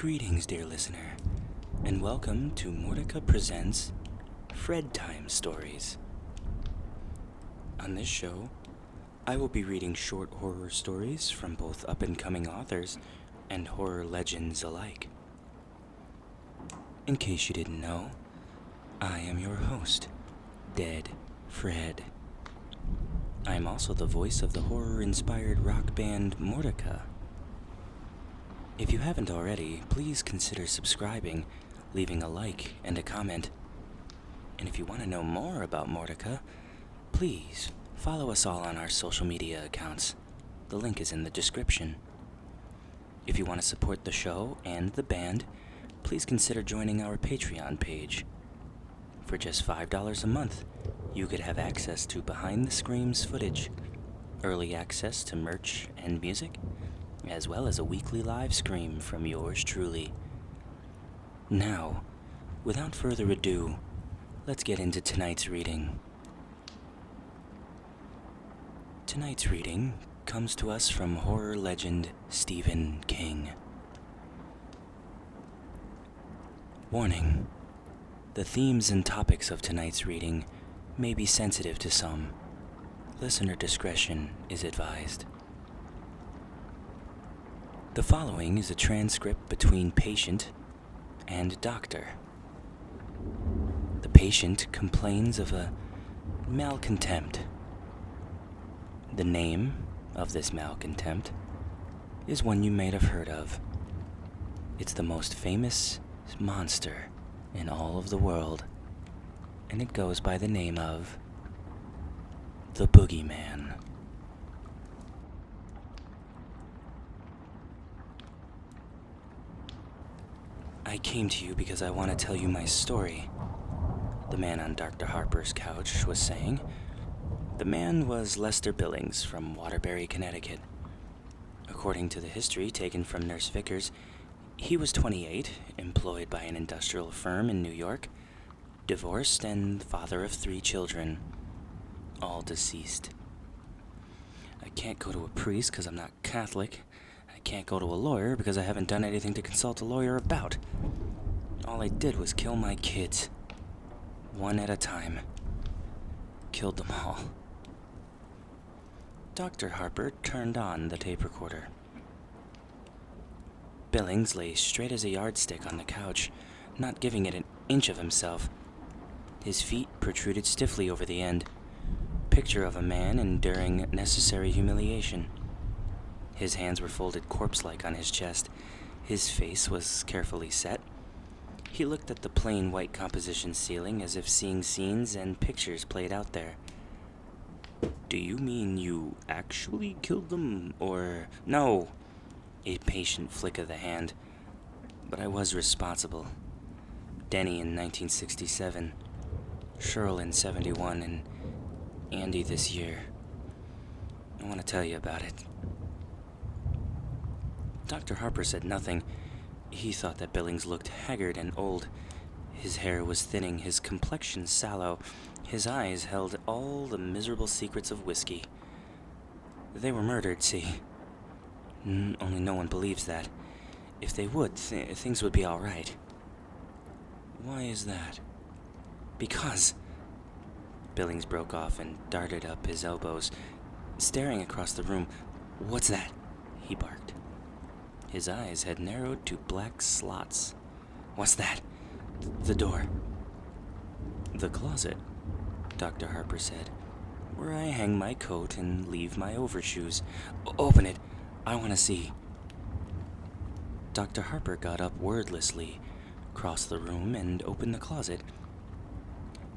Greetings, dear listener, and welcome to Mortica Presents FREDtime Stories. On this show, I will be reading short horror stories from both up-and-coming authors and horror legends alike. In case you didn't know, I am your host, Dead Fred. I am also the voice of the horror-inspired rock band Mortica. If you haven't already, please consider subscribing, leaving a like and a comment. And if you want to know more about Mortica, please follow us all on our social media accounts. The link is in the description. If you want to support the show and the band, please consider joining our Patreon page. For just $5 a month, you could have access to behind the screams footage, early access to merch and music, as well as a weekly live stream from yours truly. Now, without further ado, let's get into tonight's reading. Tonight's reading comes to us from horror legend Stephen King. Warning: the themes and topics of tonight's reading may be sensitive to some. Listener discretion is advised. The following is a transcript between patient and doctor. The patient complains of a malcontempt. The name of this malcontempt is one you may have heard of. It's the most famous monster in all of the world, and it goes by the name of the Boogeyman. I came to you because I want to tell you my story, the man on Dr. Harper's couch was saying. The man was Lester Billings from Waterbury, Connecticut. According to the history taken from Nurse Vickers, he was 28, employed by an industrial firm in New York, divorced, and father of 3 children, all deceased. I can't go to a priest because I'm not Catholic. I can't go to a lawyer because I haven't done anything to consult a lawyer about. All I did was kill my kids, one at a time. Killed them all. Dr. Harper turned on the tape recorder. Billings lay straight as a yardstick on the couch, not giving it an inch of himself. His feet protruded stiffly over the end. Picture of a man enduring necessary humiliation. His hands were folded corpse-like on his chest. His face was carefully set. He looked at the plain white composition ceiling as if seeing scenes and pictures played out there. "Do you mean you actually killed them, or—" "No!" A patient flick of the hand. "But I was responsible. Denny in 1967, Cheryl in 71, and Andy this year. I want to tell you about it." Dr. Harper said nothing. He thought that Billings looked haggard and old. His hair was thinning, his complexion sallow. His eyes held all the miserable secrets of whiskey. They were murdered, see? Only no one believes that. If they would, things would be all right. "Why is that?" "Because..." Billings broke off and darted up his elbows, staring across the room. "What's that?" he barked. His eyes had narrowed to black slots. "What's that?" "The door." "The closet," Dr. Harper said, "where I hang my coat and leave my overshoes. Open it. I want to see." Dr. Harper got up wordlessly, crossed the room, and opened the closet.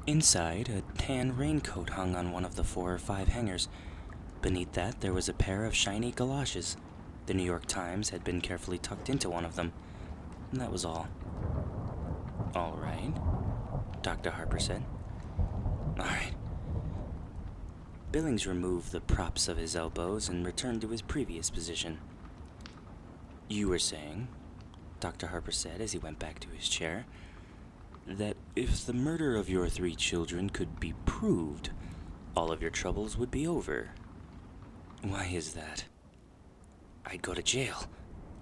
Inside, a tan raincoat hung on one of the 4 or 5 hangers. Beneath that, there was a pair of shiny galoshes. The New York Times had been carefully tucked into one of them. And that was all. "All right," Dr. Harper said. "All right." Billings removed the props of his elbows and returned to his previous position. "You were saying," Dr. Harper said as he went back to his chair, "that if the murder of your 3 children could be proved, all of your troubles would be over. Why is that?" "I'd go to jail,"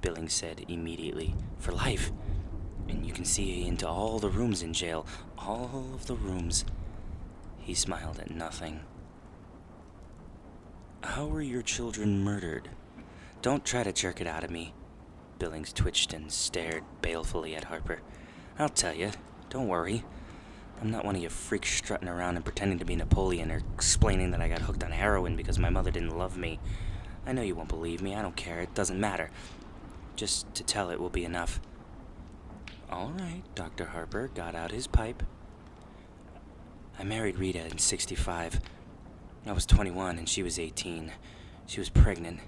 Billings said immediately. For life. And you can see into all the rooms in jail. All of the rooms. He smiled at nothing. How were your children murdered? Don't try to jerk it out of me. Billings twitched and stared balefully at Harper. I'll tell you. Don't worry. I'm not one of you freaks strutting around and pretending to be Napoleon or explaining that I got hooked on heroin because my mother didn't love me. I know you won't believe me. I don't care. It doesn't matter. Just to tell it will be enough. All right, Dr. Harper got out his pipe. I married Rita in '65. I was 21 and she was 18. She was pregnant.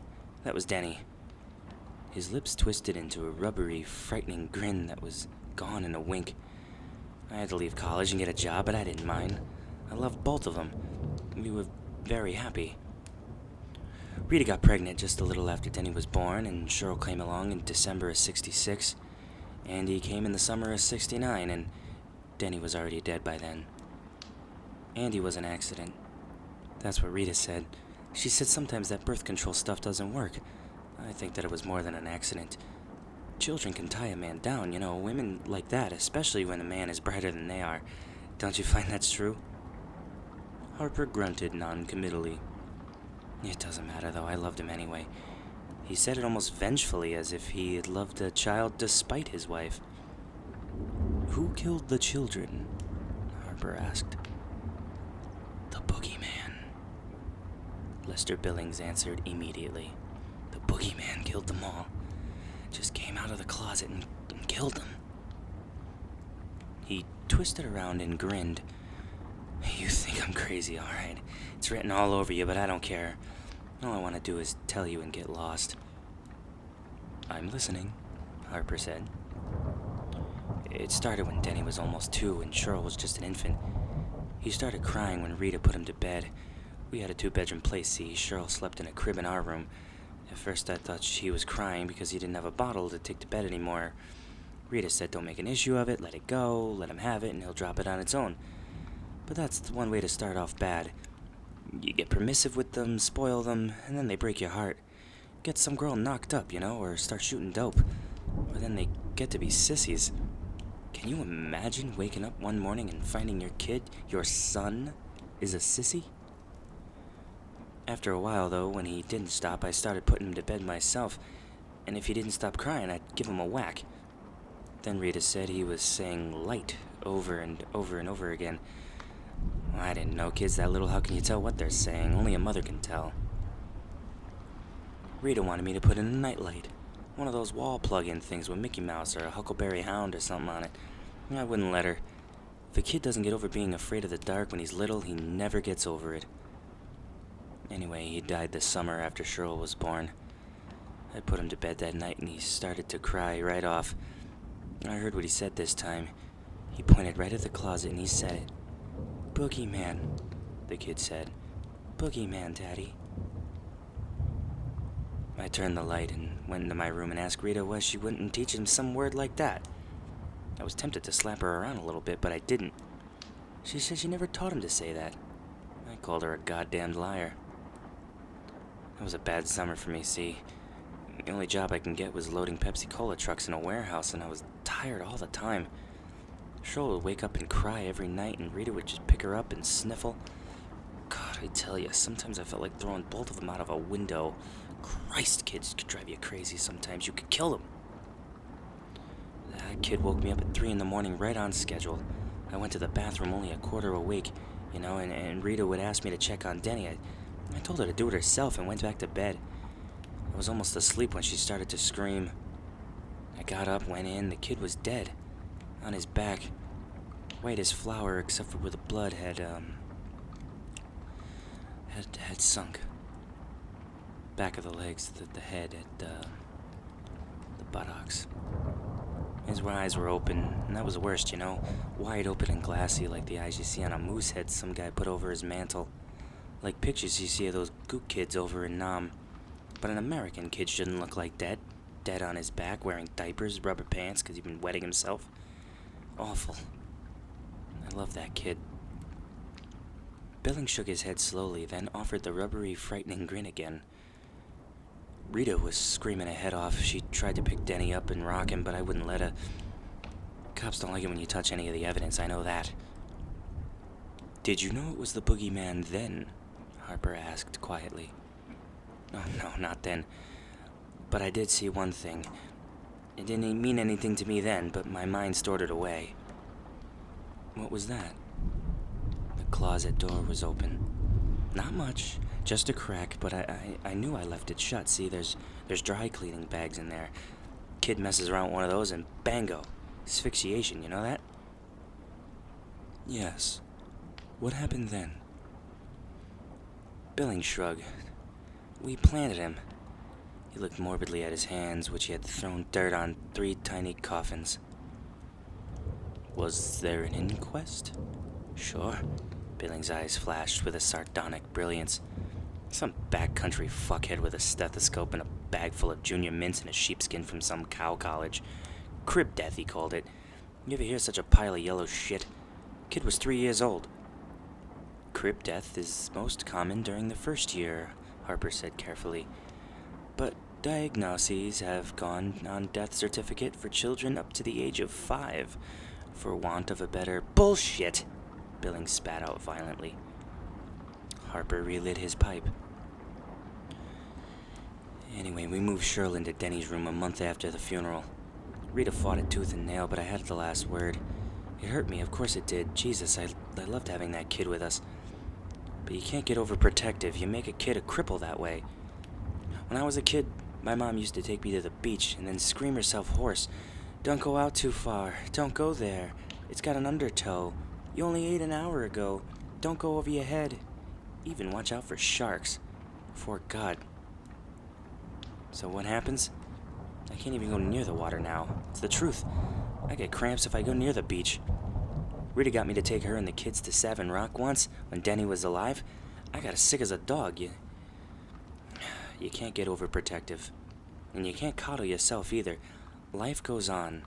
That was Denny. His lips twisted into a rubbery, frightening grin that was gone in a wink. I had to leave college and get a job, but I didn't mind. I loved both of them. We were very happy. Rita got pregnant just a little after Denny was born, and Cheryl came along in December of '66. Andy came in the summer of '69, and Denny was already dead by then. Andy was an accident. That's what Rita said. She said sometimes that birth control stuff doesn't work. I think that it was more than an accident. Children can tie a man down, you know, women like that, especially when a man is brighter than they are. Don't you find that's true? Harper grunted non-committally. It doesn't matter, though. I loved him anyway. He said it almost vengefully, as if he had loved a child despite his wife. Who killed the children? Harper asked. The Boogeyman. Lester Billings answered immediately. The Boogeyman killed them all. Just came out of the closet and killed them. He twisted around and grinned. You think I'm crazy, all right. It's written all over you, but I don't care. All I want to do is tell you and get lost. I'm listening, Harper said. It started when Denny was almost 2 and Cheryl was just an infant. He started crying when Rita put him to bed. We had a 2-bedroom place, see. Cheryl slept in a crib in our room. At first I thought she was crying because he didn't have a bottle to take to bed anymore. Rita said don't make an issue of it, let it go, let him have it, and he'll drop it on its own. But that's one way to start off bad. You get permissive with them, spoil them, and then they break your heart. Get some girl knocked up, you know, or start shooting dope. Or then they get to be sissies. Can you imagine waking up one morning and finding your kid, your son, is a sissy? After a while, though, when he didn't stop, I started putting him to bed myself, and if he didn't stop crying, I'd give him a whack. Then Rita said he was saying light over and over and over again. Well, I didn't know kids that little. How can you tell what they're saying? Only a mother can tell. Rita wanted me to put in a nightlight. One of those wall plug-in things with Mickey Mouse or a Huckleberry Hound or something on it. I wouldn't let her. If a kid doesn't get over being afraid of the dark when he's little, he never gets over it. Anyway, he died this summer after Cheryl was born. I put him to bed that night and he started to cry right off. I heard what he said this time. He pointed right at the closet and he said it. Boogeyman, the kid said. Boogeyman, Daddy. I turned the light and went into my room and asked Rita why she wouldn't teach him some word like that. I was tempted to slap her around a little bit, but I didn't. She said she never taught him to say that. I called her a goddamned liar. It was a bad summer for me, see. The only job I can get was loading Pepsi-Cola trucks in a warehouse, and I was tired all the time. Cheryl would wake up and cry every night, and Rita would just pick her up and sniffle. God, I tell you, sometimes I felt like throwing both of them out of a window. Christ, kids could drive you crazy sometimes. You could kill them. That kid woke me up at 3 in the morning right on schedule. I went to the bathroom only a quarter awake, you know, and Rita would ask me to check on Denny. I told her to do it herself and went back to bed. I was almost asleep when she started to scream. I got up, went in. The kid was dead. On his back. White as flour, except for where the blood had sunk. Back of the legs, the head, the buttocks. His eyes were open, and that was the worst, you know. Wide open and glassy, like the eyes you see on a moose head some guy put over his mantle. Like pictures you see of those gook kids over in Nam. But an American kid shouldn't look like that. Dead on his back, wearing diapers, rubber pants, because he'd been wetting himself. Awful. I love that kid. Billings shook his head slowly, then offered the rubbery, frightening grin again. Rita was screaming her head off. She tried to pick Denny up and rock him, but I wouldn't let her. Cops don't like it when you touch any of the evidence, I know that. Did you know it was the Boogeyman then? Harper asked quietly. Oh, no, not then. But I did see one thing. It didn't mean anything to me then, but my mind stored it away. What was that? The closet door was open. Not much, just a crack, but I knew I left it shut. See, there's dry cleaning bags in there. Kid messes around with one of those and bango. Asphyxiation, you know that? Yes. What happened then? Billings shrugged. We planted him. He looked morbidly at his hands, which he had thrown dirt on 3 tiny coffins. Was there an inquest? Sure. Billings' eyes flashed with a sardonic brilliance. Some backcountry fuckhead with a stethoscope and a bag full of junior mints and a sheepskin from some cow college. Crib death, he called it. You ever hear such a pile of yellow shit? Kid was 3 years old. Crib death is most common during the first year, Harper said carefully. But diagnoses have gone on death certificate for children up to the age of 5, for want of a better bullshit, Billings spat out violently. Harper relit his pipe. Anyway, we moved Cheryl into Denny's room a month after the funeral. Rita fought it tooth and nail, but I had the last word. It hurt me, of course it did. Jesus, I loved having that kid with us. But you can't get overprotective. You make a kid a cripple that way. When I was a kid, my mom used to take me to the beach and then scream herself hoarse. Don't go out too far. Don't go there. It's got an undertow. You only ate an hour ago. Don't go over your head. Even watch out for sharks. Before God. So what happens? I can't even go near the water now. It's the truth. I get cramps if I go near the beach. Rita got me to take her and the kids to Savin Rock once when Denny was alive. I got as sick as a dog. You can't get overprotective. And you can't coddle yourself either. Life goes on.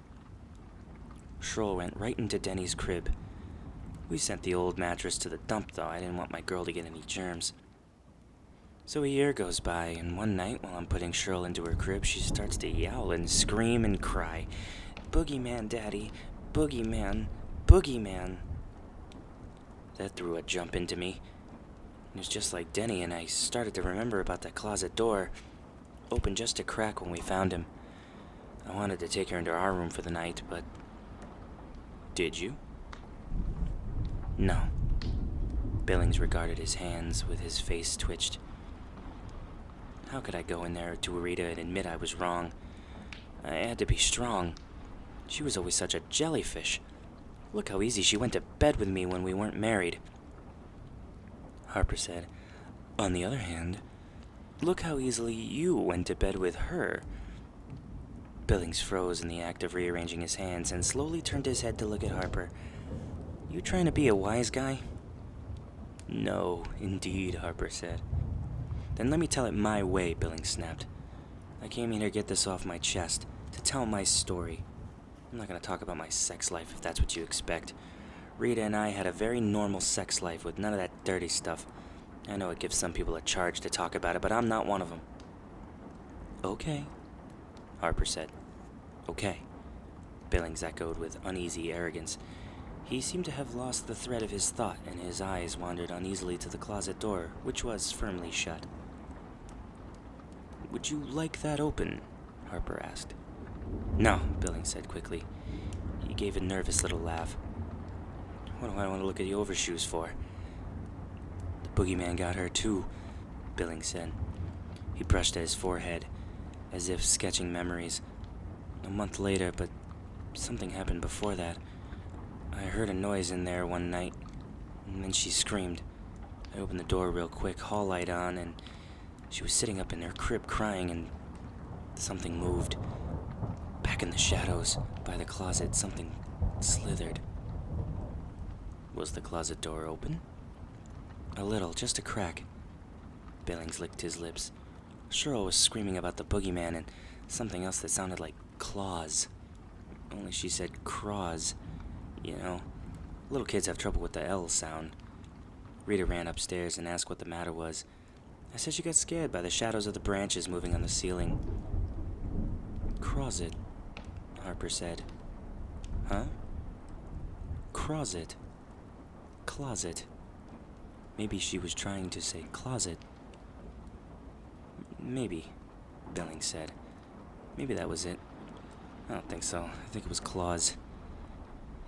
Cheryl went right into Denny's crib. We sent the old mattress to the dump, though. I didn't want my girl to get any germs. So a year goes by, and one night, while I'm putting Cheryl into her crib, she starts to yowl and scream and cry. Boogeyman, Daddy. Boogeyman. Boogeyman. That threw a jump into me. It was just like Denny, and I started to remember about that closet door, open just a crack when we found him. I wanted to take her into our room for the night, but... Did you? No. Billings regarded his hands, with his face twitched. How could I go in there to Rita and admit I was wrong? I had to be strong. She was always such a jellyfish. Look how easy she went to bed with me when we weren't married. Harper said, On the other hand, look how easily you went to bed with her. Billings froze in the act of rearranging his hands and slowly turned his head to look at Harper. You trying to be a wise guy? No, indeed, Harper said. Then let me tell it my way, Billings snapped. I came here to get this off my chest, to tell my story. I'm not going to talk about my sex life if that's what you expect. Rita and I had a very normal sex life with none of that dirty stuff. I know it gives some people a charge to talk about it, but I'm not one of them. Okay, Harper said. Okay, Billings echoed with uneasy arrogance. He seemed to have lost the thread of his thought, and his eyes wandered uneasily to the closet door, which was firmly shut. Would you like that open? Harper asked. No, Billings said quickly. He gave a nervous little laugh. What do I want to look at the overshoes for? The Boogeyman got her too, Billings said. He brushed at his forehead, as if sketching memories. A month later, but something happened before that. I heard a noise in there one night, and then she screamed. I opened the door real quick, hall light on, and she was sitting up in her crib crying, and something moved. Back in the shadows, by the closet, something slithered. Was the closet door open? A little, just a crack. Billings licked his lips. Cheryl was screaming about the Boogeyman and something else that sounded like claws. Only she said craws. You know, little kids have trouble with the L sound. Rita ran upstairs and asked what the matter was. I said she got scared by the shadows of the branches moving on the ceiling. Closet, Harper said. Huh? Closet. Closet. Maybe she was trying to say closet. Maybe, Billings said. Maybe that was it. I don't think so. I think it was claws.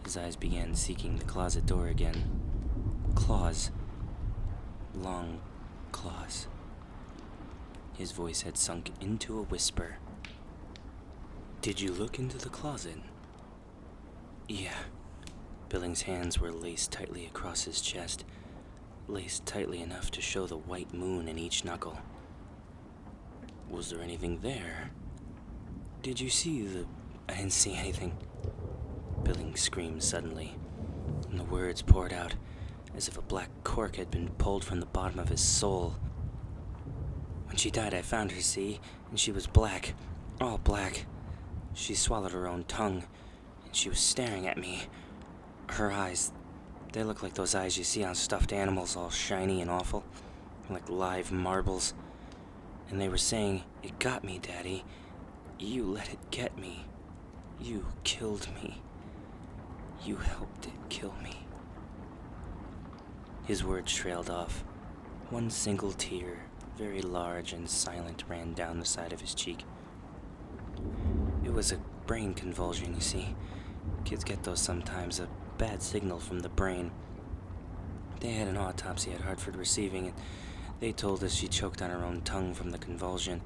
His eyes began seeking the closet door again. Claws. Long claws. His voice had sunk into a whisper. Did you look into the closet? Yeah. Billings' hands were laced tightly across his chest, laced tightly enough to show the white moon in each knuckle. Was there anything there? Did you see the... I didn't see anything. Billings screamed suddenly, and the words poured out as if a black cork had been pulled from the bottom of his soul. When she died, I found her, see, and she was black, all black. She swallowed her own tongue, and she was staring at me. Her eyes, they look like those eyes you see on stuffed animals, all shiny and awful, like live marbles. And they were saying, "It got me, Daddy. You let it get me. You killed me. You helped it kill me." His words trailed off. One single tear, very large and silent, ran down the side of his cheek. It was a brain convulsion, you see. Kids get those sometimes, a bad signal from the brain. They had an autopsy at Hartford Receiving, and they told us she choked on her own tongue from the convulsion.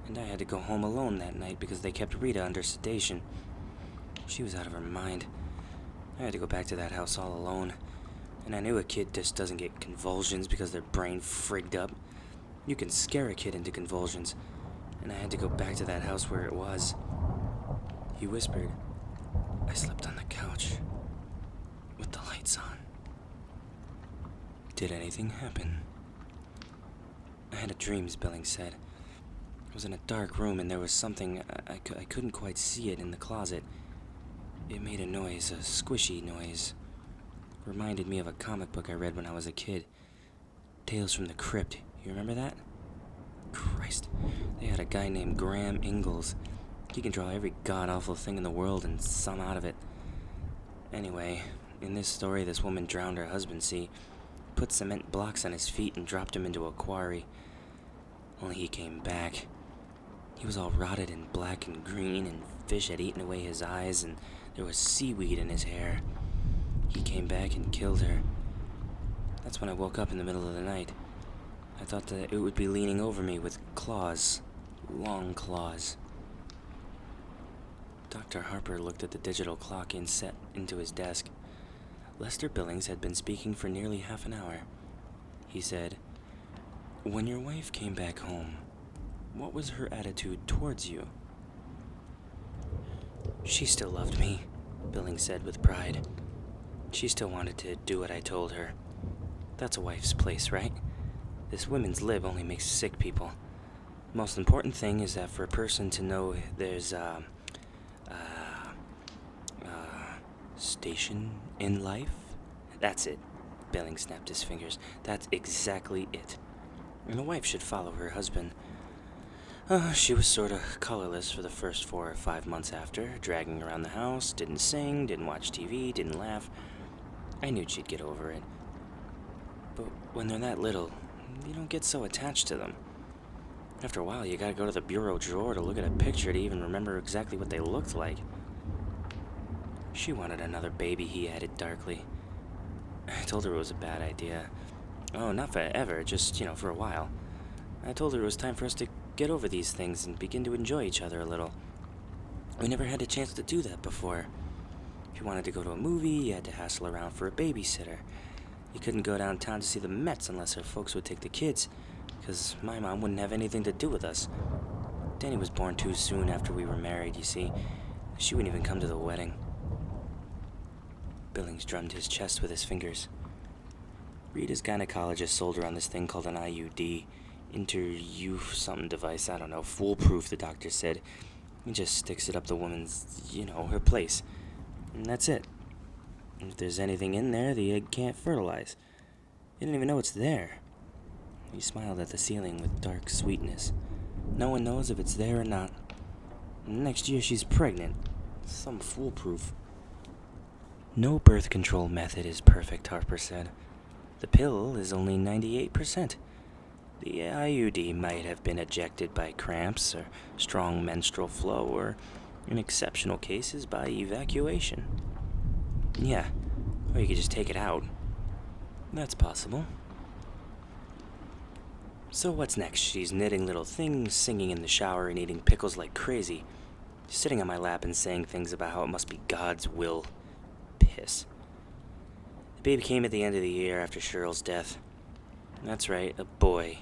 And I had to go home alone that night because they kept Rita under sedation. She was out of her mind. I had to go back to that house all alone. And I knew a kid just doesn't get convulsions because their brain frigged up. You can scare a kid into convulsions. And I had to go back to that house where it was. He whispered. I slept on the couch with the lights on. Did anything happen? I had a dream, Billings said. I was in a dark room and there was something, I couldn't quite see it in the closet. It made a noise, a squishy noise. Reminded me of a comic book I read when I was a kid. Tales from the Crypt. You remember that? Christ, they had a guy named Graham Ingalls. He can draw every god-awful thing in the world and some out of it. Anyway, in this story, this woman drowned her husband, see? Put cement blocks on his feet and dropped him into a quarry. Only he came back. He was all rotted and black and green, and fish had eaten away his eyes, and there was seaweed in his hair. He came back and killed her. That's when I woke up in the middle of the night. I thought that it would be leaning over me with claws. Long claws. Dr. Harper looked at the digital clock inset into his desk. Lester Billings had been speaking for nearly half an hour. He said, "When your wife came back home, what was her attitude towards you?" "She still loved me," Billings said with pride. "She still wanted to do what I told her. That's a wife's place, right? This women's lib only makes sick people. The most important thing is that for a person to know there's station in life. That's it." Billings snapped his fingers. "That's exactly it. And a wife should follow her husband. She was sort of colorless for the first 4 or 5 months after, dragging around the house, didn't sing, didn't watch TV, didn't laugh. I knew she'd get over it. But when they're that little, you don't get so attached to them. After a while, you gotta go to the bureau drawer to look at a picture to even remember exactly what they looked like." "She wanted another baby," he added darkly. I told her it was a bad idea. Oh, not forever, just, for a while. I told her it was time for us to get over these things and begin to enjoy each other a little. We never had a chance to do that before. If you wanted to go to a movie, you had to hassle around for a babysitter. You couldn't go downtown to see the Mets unless her folks would take the kids, because my mom wouldn't have anything to do with us. Denny was born too soon after we were married, you see. She wouldn't even come to the wedding. Billings drummed his chest with his fingers. Rita's gynecologist sold her on this thing called an IUD. Inter-youth something device, I don't know. Foolproof, the doctor said. He just sticks it up the woman's, her place. And that's it. And if there's anything in there, the egg can't fertilize. You don't even know it's there. He smiled at the ceiling with dark sweetness. No one knows if it's there or not. Next year she's pregnant. Some foolproof. No birth control method is perfect, Harper said. The pill is only 98%. The IUD might have been ejected by cramps or strong menstrual flow, or in exceptional cases by evacuation. Yeah, or you could just take it out. That's possible. So what's next? She's knitting little things, singing in the shower, and eating pickles like crazy. Sitting on my lap and saying things about how it must be God's will. Piss. The baby came at the end of the year after Cheryl's death. That's right, a boy.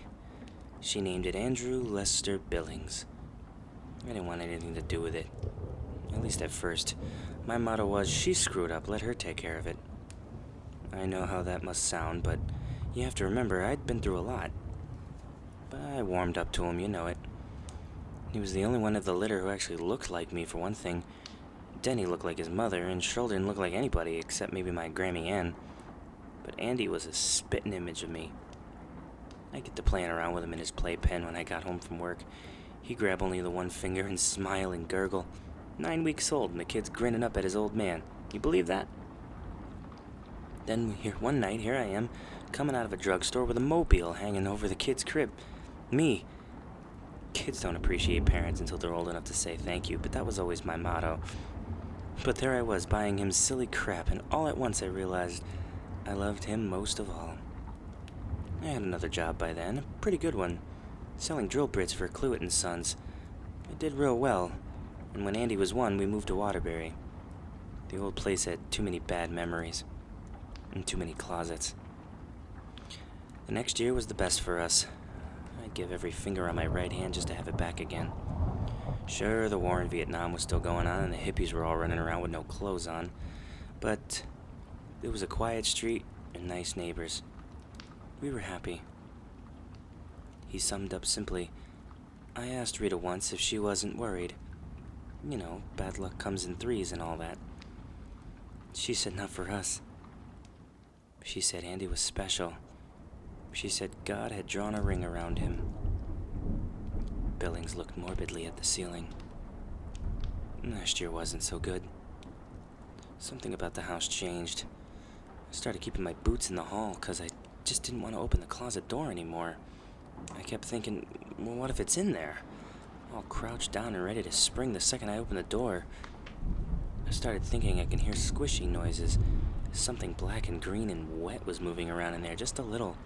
She named it Andrew Lester Billings. I didn't want anything to do with it. At least at first. My motto was, she screwed up, let her take care of it. I know how that must sound, but you have to remember, I'd been through a lot. But I warmed up to him, you know it. He was the only one of the litter who actually looked like me, for one thing. Denny looked like his mother, and Cheryl didn't look like anybody except maybe my Grammy Ann. But Andy was a spitting image of me. I get to playing around with him in his playpen when I got home from work. He'd grab only the one finger and smile and gurgle. 9 weeks old, and the kid's grinning up at his old man. You believe that? Then one night, here I am, coming out of a drugstore with a mobile hanging over the kid's crib. Me. Kids don't appreciate parents until they're old enough to say thank you, but that was always my motto. But there I was, buying him silly crap, and all at once I realized I loved him most of all. I had another job by then, a pretty good one, selling drill bits for Cluett & Sons. I did real well, and when Andy was 1, we moved to Waterbury. The old place had too many bad memories, and too many closets. The next year was the best for us. I'd give every finger on my right hand just to have it back again. Sure, the war in Vietnam was still going on, and the hippies were all running around with no clothes on, but it was a quiet street and nice neighbors. We were happy. He summed up simply. I asked Rita once if she wasn't worried. You know, bad luck comes in threes and all that. She said not for us. She said Andy was special. She said God had drawn a ring around him. Billings looked morbidly at the ceiling. Last year wasn't so good. Something about the house changed. I started keeping my boots in the hall because I just didn't want to open the closet door anymore. I kept thinking, well, what if it's in there? All crouched down and ready to spring the second I opened the door. I started thinking I can hear squishy noises. Something black and green and wet was moving around in there, just a little.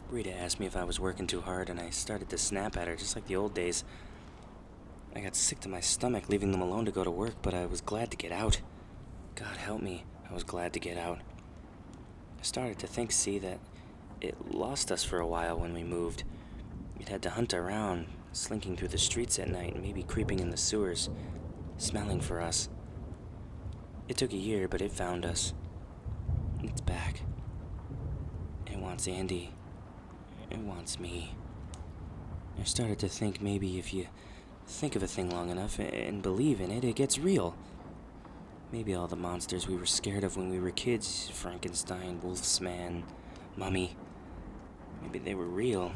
Rita asked me if I was working too hard, and I started to snap at her, just like the old days. I got sick to my stomach leaving them alone to go to work, but I was glad to get out. God help me, I was glad to get out. I started to think, that it lost us for a while when we moved. It had to hunt around, slinking through the streets at night, maybe creeping in the sewers, smelling for us. It took a year, but it found us. It's back. It wants Andy. It wants me. I started to think maybe if you think of a thing long enough and believe in it, it gets real. Maybe all the monsters we were scared of when we were kids, Frankenstein, Wolfsman, Mummy, maybe they were real.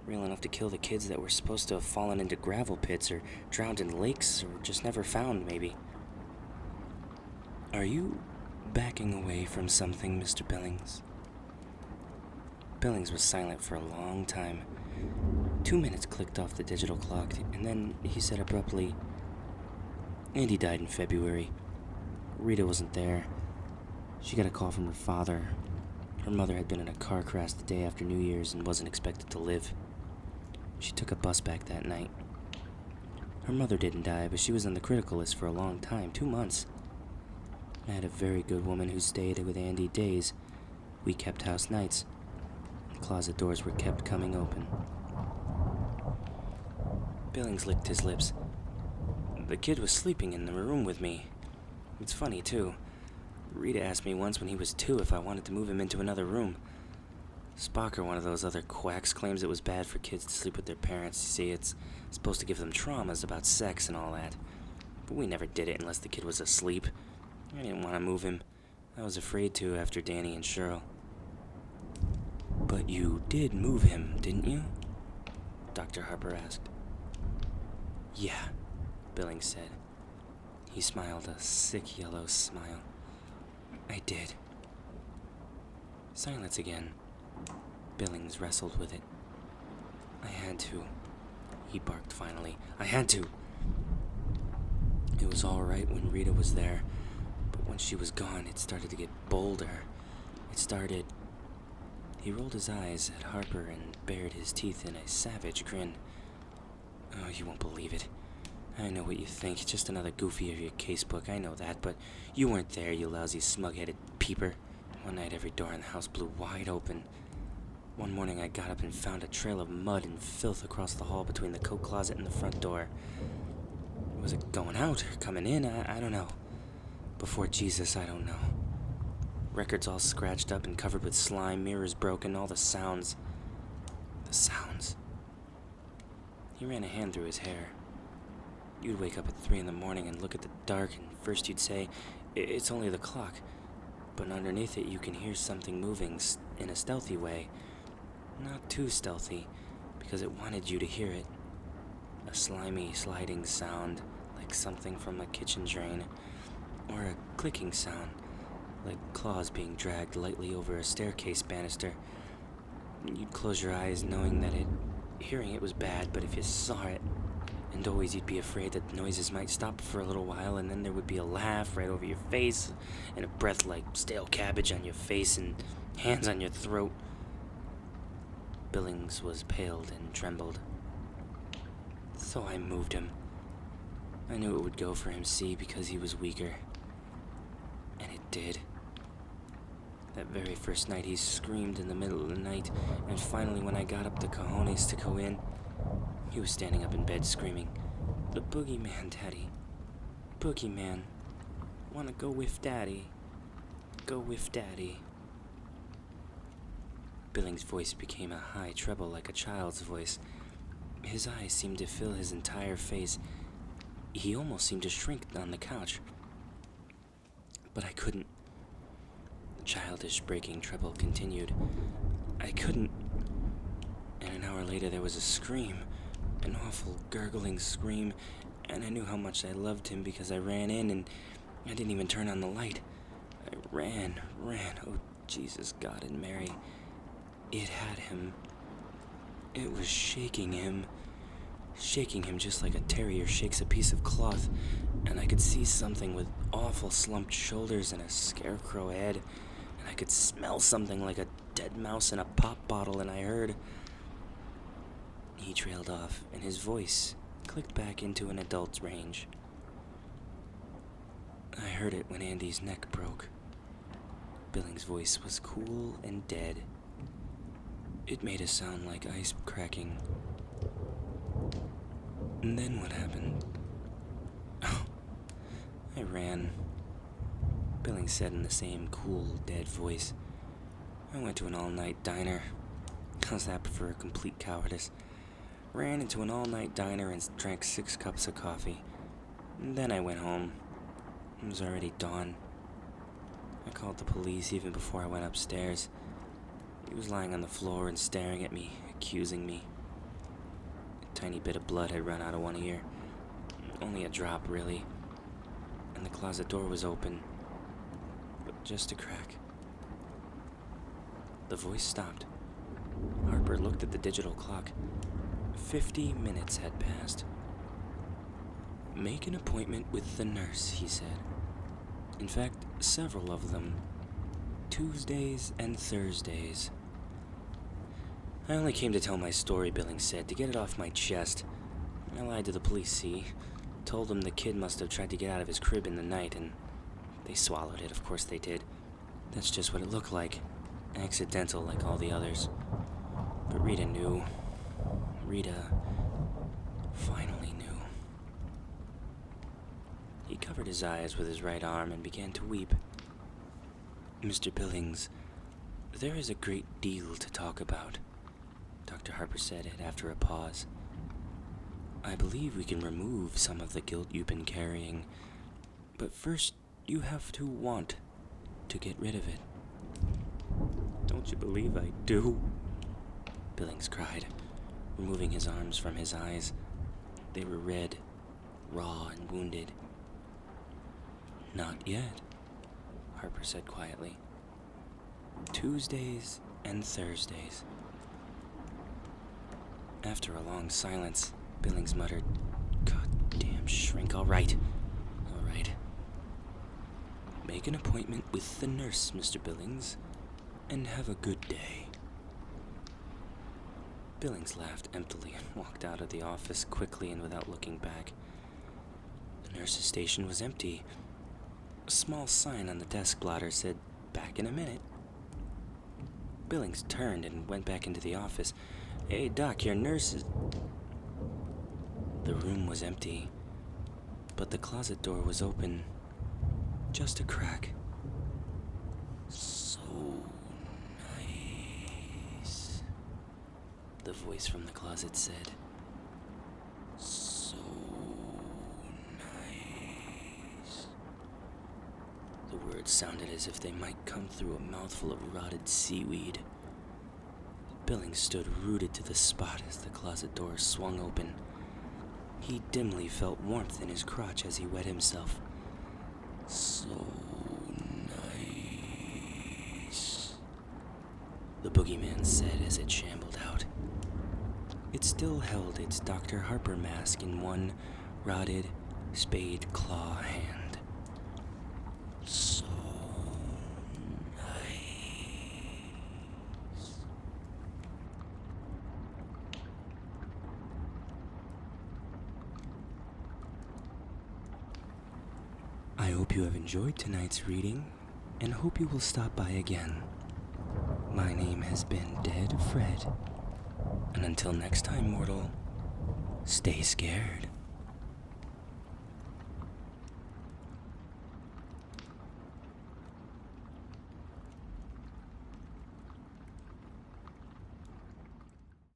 Real enough to kill the kids that were supposed to have fallen into gravel pits or drowned in lakes or just never found, maybe. Are you backing away from something, Mr. Billings? Billings was silent for a long time. 2 minutes clicked off the digital clock, and then he said abruptly, Andy died in February. Rita wasn't there. She got a call from her father. Her mother had been in a car crash the day after New Year's and wasn't expected to live. She took a bus back that night. Her mother didn't die, but she was on the critical list for a long time, 2 months. I had a very good woman who stayed with Andy days. We kept house nights. The closet doors were kept coming open. Billings licked his lips. The kid was sleeping in the room with me. It's funny, too. Rita asked me once when he was 2 if I wanted to move him into another room. Spock or one of those other quacks claims it was bad for kids to sleep with their parents. You see, it's supposed to give them traumas about sex and all that. But we never did it unless the kid was asleep. I didn't want to move him. I was afraid to after Danny and Cheryl. But you did move him, didn't you? Dr. Harper asked. Yeah, Billings said. He smiled a sick yellow smile. I did. Silence again. Billings wrestled with it. I had to. He barked finally. I had to. It was all right when Rita was there, but when she was gone, it started to get bolder. It started... He rolled his eyes at Harper and bared his teeth in a savage grin. Oh, you won't believe it. I know what you think. Just another goofy of your casebook. I know that, but you weren't there, you lousy smug-headed peeper. One night, every door in the house blew wide open. One morning, I got up and found a trail of mud and filth across the hall between the coat closet and the front door. Was it going out or coming in? I don't know. Before Jesus, I don't know. Records all scratched up and covered with slime, mirrors broken, all the sounds. The sounds. He ran a hand through his hair. You'd wake up at 3 in the morning and look at the dark, and first you'd say, it's only the clock. But underneath it, you can hear something moving in a stealthy way. Not too stealthy, because it wanted you to hear it. A slimy, sliding sound, like something from a kitchen drain, or a clicking sound, like claws being dragged lightly over a staircase banister. You'd close your eyes knowing that hearing it was bad, but if you saw it, and always you'd be afraid that the noises might stop for a little while, and then there would be a laugh right over your face, and a breath like stale cabbage on your face, and hands on your throat. Billings was paled and trembled. So I moved him. I knew it would go for him, see, because he was weaker. And it did. That very first night he screamed in the middle of the night, and finally when I got up the cojones to go in, he was standing up in bed screaming, "The Boogeyman, Daddy. Boogeyman. Wanna go with Daddy. Go with Daddy." Billings' voice became a high treble like a child's voice. His eyes seemed to fill his entire face. He almost seemed to shrink on the couch. But I couldn't. The childish breaking treble continued. I couldn't. And an hour later there was a scream. An awful, gurgling scream. And I knew how much I loved him because I ran in and I didn't even turn on the light. I ran. Oh, Jesus, God and Mary. It had him. It was shaking him just like a terrier shakes a piece of cloth, and I could see something with awful slumped shoulders and a scarecrow head, and I could smell something like a dead mouse in a pop bottle, and I heard... He trailed off, and his voice clicked back into an adult's range. I heard it when Andy's neck broke. Billings' voice was cool and dead. It made a sound like ice cracking. And then what happened? Oh, I ran. Billings said in the same cool, dead voice. I went to an all-night diner. How's that for a complete cowardice? Ran into an all-night diner and drank 6 cups of coffee. And then I went home. It was already dawn. I called the police even before I went upstairs. He was lying on the floor and staring at me, accusing me. A tiny bit of blood had run out of one ear. Only a drop, really. And the closet door was open. But just a crack. The voice stopped. Harper looked at the digital clock. 50 minutes had passed. Make an appointment with the nurse, he said. In fact, several of them. Tuesdays and Thursdays. I only came to tell my story, Billings said, to get it off my chest. I lied to the police, see? Told them the kid must have tried to get out of his crib in the night, and they swallowed it, of course they did. That's just what it looked like. Accidental like all the others. But Rita knew. Rita finally knew. He covered his eyes with his right arm and began to weep. Mr. Billings, there is a great deal to talk about, Dr. Harper said after a pause. I believe we can remove some of the guilt you've been carrying, but first you have to want to get rid of it. Don't you believe I do? Billings cried, removing his arms from his eyes. They were red, raw, and wounded. Not yet, Harper said quietly. Tuesdays and Thursdays. After a long silence, Billings muttered, "Goddamn shrink, all right. Make an appointment with the nurse, Mr. Billings, and have a good day." Billings laughed emptily and walked out of the office quickly and without looking back. The nurse's station was empty. A small sign on the desk blotter said, "Back in a minute." Billings turned and went back into the office. "Hey, Doc, your nurse is..." The room was empty, but the closet door was open. Just a crack. "So nice," the voice from the closet said. "So nice." The words sounded as if they might come through a mouthful of rotted seaweed. Billings stood rooted to the spot as the closet door swung open. He dimly felt warmth in his crotch as he wet himself. "So nice," the Boogeyman said as it shambled out. It still held its Dr. Harper mask in one rotted, spade claw hand. "So nice." I hope you have enjoyed tonight's reading, and hope you will stop by again. My name has been Dead Fred, and until next time, mortal, stay scared.